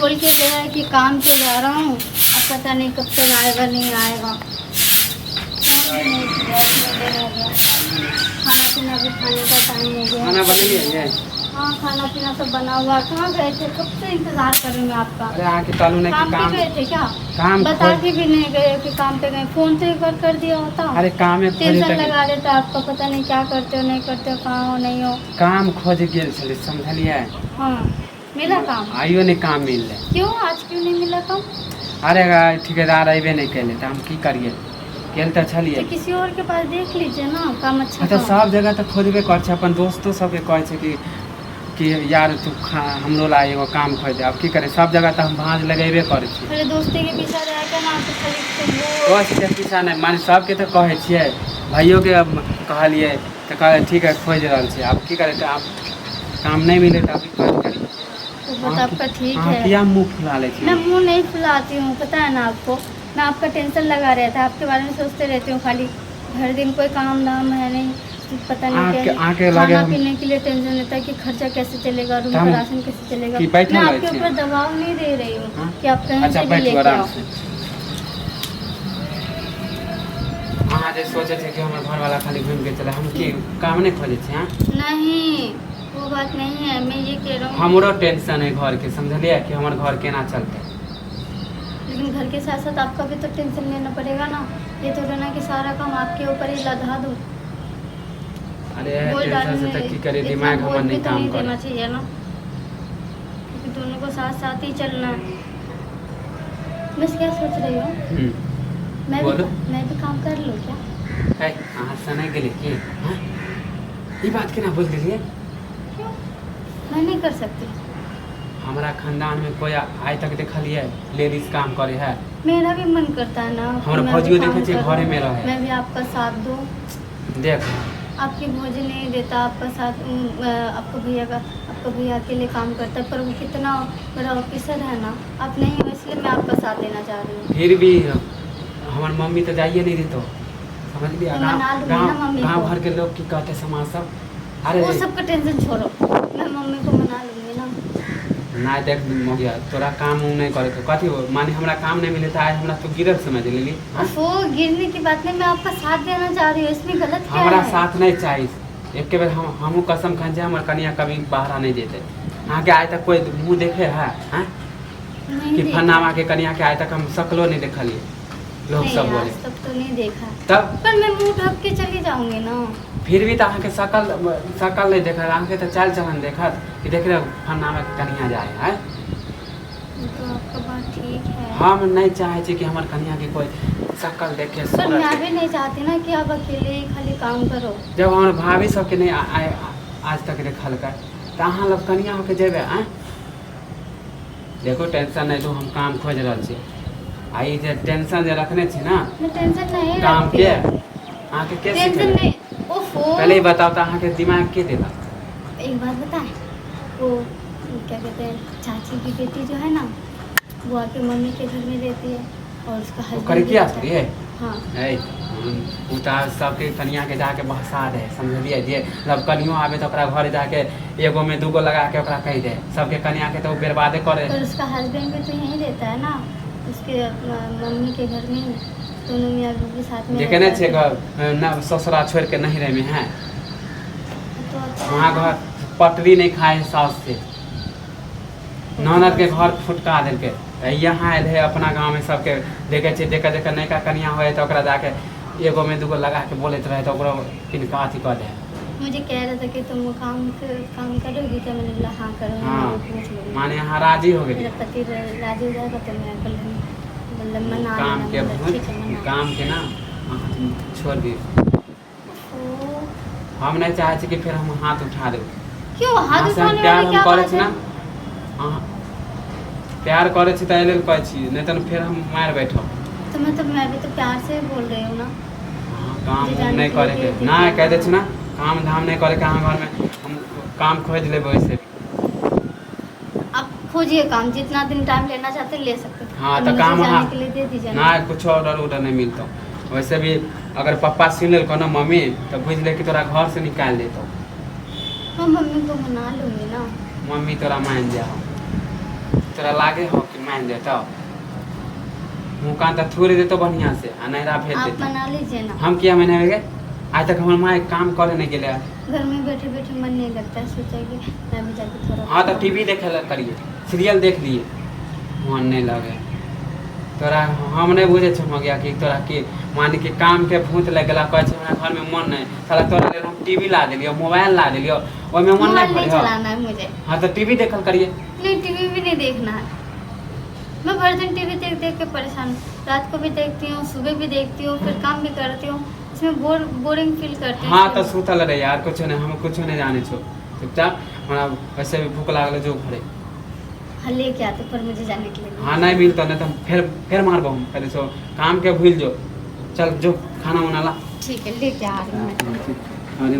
बोल के गया है कि काम पे जा रहा हूँ, अब पता नहीं कब तक आएगा नहीं आएगा। फोन भी नहीं किया, इतने देर हो गया। खाना पीना भी खाने का टाइम हो गया। खाना बना लिया? हाँ खाना पीना सब बना हुआ। कहाँ गए थे? कब से इंतजार कर रही मैं आपका। अरे आके चालू नहीं काम कि पे गए थे क्या? काम बता के भी नहीं गए कि काम पे गए। फोन तो एक बार कर दिया होता। अरे काम में टेंशन लगा देता आपका, पता नहीं क्या करते हो नहीं करते हो, कहाँ हो नहीं हो। काम खोज गेल छलै, समझलिए? हाँ मिला काम? आइयो नहीं काम मिल रहे। क्यों आज क्यों नहीं मिला काम? अरे ठेकेदार अबे नहीं कैले तो हम की करिए, गेल तो छलिए। तो किसी और के पास देख लीजिए ना, काम अच्छा तो करो। सब जगह तो खोजबे कर छै, अपन दोस्तों सबके कहे छै कि यार तू हमरो ला एगो काम खोज दे। अब की करे, सब जगह तो हम भाँज लगेबे करे छी। अरे दोस्ती के पीछा रहेगा ना तो खाली दोस्त के पीछा नहीं मान, सबके तो कहे छियै, भाइयों के अब कहलिए तो कहे ठीक है खोज रहल छी। अब की करे, अब काम नहीं मिले तो अभी कथी करी। तो बात आपका ठीक है। किया मुँह फुला ले छी? मैं मुंह नहीं फुलाती हूँ, पता है ना आपको। मैं आपका टेंशन लगा रहता है, आपके बारे में सोचते रहती हूँ खाली। हर दिन कोई काम धाम है नहीं, पता नहीं क्या आके खाना पीने के लिए टेंशन रहता है कि खर्चा कैसे चलेगा, रूम का राशन कैसे चलेगा। मैं आपके ऊपर दबाव नहीं दे रही हूँ कि आप कहीं से भी लेके आओ। अहाँ जे सोचे थे कि हमारे घर वाला खाली घूम के चले, हम की काम नहीं खोजे थे? नहीं वो बात नहीं है, मैं ये कह रहा हूँ हमरो टेंशन है घर के, समझलिए कि हमारे घर केना चलते। लेकिन घर के साथ साथ आपका भी तो टेंशन लेना पड़ेगा ना। ये तो ना कि सारा काम आपके ऊपर ही लदा दूँ। अरे टेंशन से तो की करे, दिमाग हमारा नहीं काम कर देना चाहिए ना, क्योंकि दोनों को साथ साथ ही चलना है। बस क्या सोच रही हो? मैं भी काम कर लूँ क्या? है अहाँ से नहीं गेली की? ये बात केना बोल दिलिए? क्यों मैं नहीं कर सकती? हमारा खानदान में कोई आज तक देखलिए लेडीज काम करे है? मेरा भी मन करता है ना, हमारा फौजियो देखे छे घरे में रहे। मैं भी आपका साथ दूँ। देख आपकी भौजी नहीं देता आपका साथ, आपका भैया अकेले काम करता है, पर वो कितना बड़ा ऑफिसर है ना। आप नहीं हो इसलिए मैं आपका साथ देना चाह रही हूँ। फिर भी हमारी मम्मी तो जाइए नहीं देते, समझ लिया? गाँव भर के लोग की कहते समाज सब। अरे वो सबका टेंशन छोड़ो, मैं मम्मी को मना लूँगी ना। ना देख मोगिया, तोरा काम उम नहीं करे कथी हो, माने हमरा काम नहीं मिले तो आज हमरा तो गिरल समझ लेली। वो गिरने की बात नहीं, मैं आपका साथ देना चाह रही हूँ, इसमें गलत क्या है? हमारा साथ नहीं चाहिए। एक के बार हमू कसम खान जाए हमारे कनिया कभी बाहर नहीं देते। आगे आज तक कोई मुँह देखे है कि फन्नामा के कनिया के आज तक हम शकलो नहीं देखलिए। लोग सब बोले तब तो नहीं देखा, तब पर मैं मुँह ढक के चली जाऊंगी ना। फिर भी तो अहाँ के शकल नहीं देखा, अहाँ के तो चाल चलन देखा कि देख रहे फन्नामा के कनिया जाए है। तो आपका बात ठीक है। हम नहीं चाहे कि हमारे कनिया के कोई शकल देखे। पर मैं भी नहीं चाहती ना कि आप अकेले ही खाली काम करो। जब हमारे भाभी सबके नहीं आज तक देखल कर तो अहाँ लोग कनिया होके जेबे देखो टेंशन नहीं, तो हम काम खोज रहा छी। आई जे टेंशन जे रखने छी ना, मैं टेंशन नहीं काम रखती। के अहाँ के कैसे टेंशन नहीं। ओफो पहले ही बताओ तो अहाँ के दिमाग के देला। एक बात बताएं, वो क्या कहते हैं, चाची की बेटी जो है ना, वो आके मम्मी के घर में रहती है और उसका हस्बैंड क्या है? हाँ उतार सबके कनिया के जाके बहसा दे, समझलिए? जे जब कनियो आवे तो ओकरा घर जाके एगो में दूगो लगा के ओकरा कह दे सबके कनिया के, तो वो बर्बादे करे। पर उसका हस्बैंड भी तो यहीं रहता है ना, उसके मम्मी के घर में। दोनों मियाँ बीवी साथ में देखे नहीं छे ना, ससुरा छोड़ के नहीं रहे में है। तो अच्छा वहाँ घर पटरी नहीं खाए सास से, ननद के घर फुटका देलके। यहाँ आयल है अपना गाँव में सबके देखे छे, देखे देखे नयका कनिया हो तो ओकरा जाके एगो में दूगो लगा के बोलते रहे तो ओकरा किनका अथी कर दे। मुझे कह रहा था कि तुम काम करोगी क्या? मैंने बोला हाँ करूँगी। हाँ माने यहाँ राजी हो गए। मेरा पति राजी हो जाएगा तो मैं मतलब मना काम के ना छोड़ दी। हम नहीं चाहे कि फिर हम हाथ उठा दे। क्यों हाथ उठाने प्यार वाली क्या हम बात है? प्यार करे छी तो एले कहै छी, नहीं तो फिर हम मार बैठो। तो मैं भी तो प्यार से बोल रही हूँ ना। काम नहीं करे के ना कह दे छी ना, काम धाम नहीं करे के अहाँ घर में हम काम खोज लेबै। वैसे आप खोजिए काम, जितना दिन टाइम लेना चाहते ले सकते। हाँ तो काम जाने के लिए दे दीजिए ना, कुछ ऑर्डर नहीं मिलता। वैसे भी अगर पापा सुन ले ना मम्मी तो बुझ ले कि तोरा घर से निकाल देतो। हाँ मम्मी को मना लूँगी ना। मम्मी तोरा मान जा। तोरा लागे हो कि मान देता मुँह कान तो थोड़े देतो बढ़िया से आ नहरा भेज आप देता बना लीजिए ना। हम किया मैंने गए आज तक हमारे माँ काम करे नहीं गेले घर में बैठे बैठे मन नहीं लगता है, सोचा कि मैं भी जाके थोड़ा हाँ तो टीवी देखे करिए सीरियल देख लिए मन नहीं लगे तोरा हम नहीं बुझे हो गया कि तोरा के मान के काम के भूत लग गला कहे हमरा घर में मन नहीं साला तोरा लेल हम टीवी ला दिलियो मोबाइल ला दिलियो ओमे मन मोबाइल नहीं नहीं भरे चलाना है मुझे। हाँ तो टीवी देखल करिए नहीं, टीवी भी नहीं देखना है। मैं भर दिन टीवी देख देख के परेशान हूँ। रात को भी देखती हूँ, सुबह भी देखती हूँ, फिर काम भी करती हूँ। इसमें बोरिंग फील करती हूँ। हाँ तो सुतल रहे यार कुछ नहीं हम कुछ नहीं जाने छो चुपचाप हमरा वैसे भी भूख लागल जो घरे हाँ लेके आते पर मुझे जाने के लिए हाँ नहीं मिलता नहीं तो फिर मारबो हम पहले सो काम के भूल जो चल जो खाना वाना ला ठीक है, लेके आ रही हूँ मैं। अरे